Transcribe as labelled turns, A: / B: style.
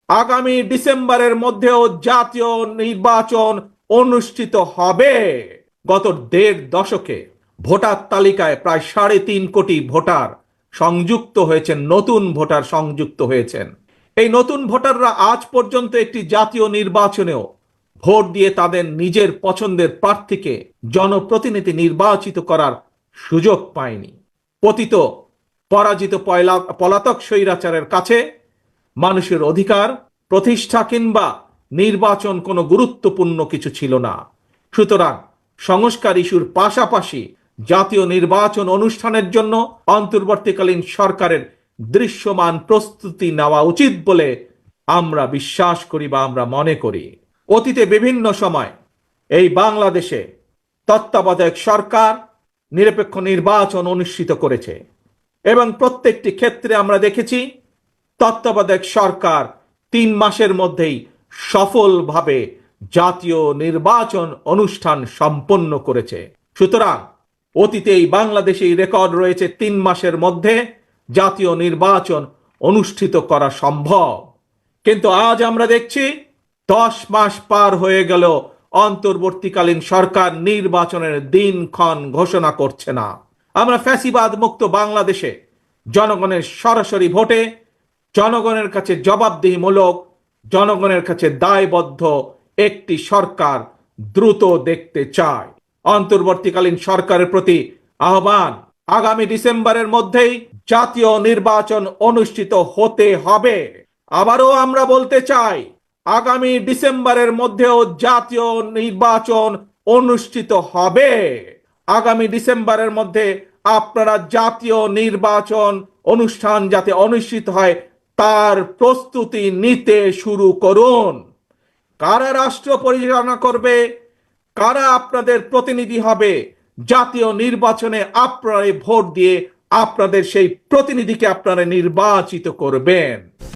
A: আগামী ডিসেম্বরের মধ্যেও জাতীয় নির্বাচন অনুষ্ঠিত হবে। গত দেড় দশকে ভোটার তালিকায় প্রায় 3.5 কোটি ভোটার সংযুক্ত হয়েছেন, নতুন ভোটার সংযুক্ত হয়েছেন। এই নতুন ভোটাররা আজ পর্যন্ত একটি জাতীয় নির্বাচনেও ভোট দিয়ে তাদের নিজের পছন্দের প্রার্থীকে জনপ্রতিনিধি নির্বাচিত করার সুযোগ পায়নি। পতিত পরাজিত পলাতক স্বৈরাচারের কাছে মানুষের অধিকার প্রতিষ্ঠা কিংবা নির্বাচন কোনো গুরুত্বপূর্ণ কিছু ছিল না। সুতরাং সংস্কার ইস্যুর পাশাপাশি জাতীয় নির্বাচন অনুষ্ঠানের জন্য অন্তর্বর্তীকালীন সরকারের দৃশ্যমান প্রস্তুতি নেওয়া উচিত বলে আমরা বিশ্বাস করি বা আমরা মনে করি। অতীতে বিভিন্ন সময় এই বাংলাদেশে তত্ত্বাবধায়ক সরকার নিরপেক্ষ নির্বাচন অনুষ্ঠিত করেছে এবং প্রত্যেকটি ক্ষেত্রে আমরা দেখেছি তত্ত্বাবধায়ক সরকার 3 মাসের মধ্যেই সফলভাবে জাতীয় নির্বাচন অনুষ্ঠান সম্পন্ন করেছে। সুতরাং অতীতে এই বাংলাদেশে রেকর্ড রয়েছে 3 মাসের মধ্যে জাতীয় নির্বাচন অনুষ্ঠিত করা সম্ভব। কিন্তু আজ আমরা দেখছি 10 মাস পার হয়ে গেল, অন্তর্বর্তীকালীন সরকার নির্বাচনের দিনক্ষণ ঘোষণা করছে না। আমরা ফ্যাসিবাদ মুক্ত বাংলাদেশে জনগণের সরাসরি ভোটে জনগণের কাছে জবাবদিহিমূলক, জনগণের কাছে দায়বদ্ধ একটি সরকার দ্রুত দেখতে চায়। অন্তর্বর্তীকালীন সরকারের প্রতি আহ্বান, আগামী ডিসেম্বরের মধ্যেই জাতীয় নির্বাচন অনুষ্ঠিত হতে হবে। আবারও আমরা বলতে চাই, আগামী ডিসেম্বরের মধ্যেও জাতীয় নির্বাচন অনুষ্ঠিত হবে। আগামী ডিসেম্বরের মধ্যে আপনারা জাতীয় নির্বাচন অনুষ্ঠান যাতে অনুষ্ঠিত হয় তার প্রস্তুতি নিতে শুরু করুন। কারা রাষ্ট্র পরিচালনা করবে, কারা আপনাদের প্রতিনিধি হবে, জাতীয় নির্বাচনে আপনারা ভোট দিয়ে আপনাদের সেই প্রতিনিধিকে আপনারা নির্বাচিত করবেন।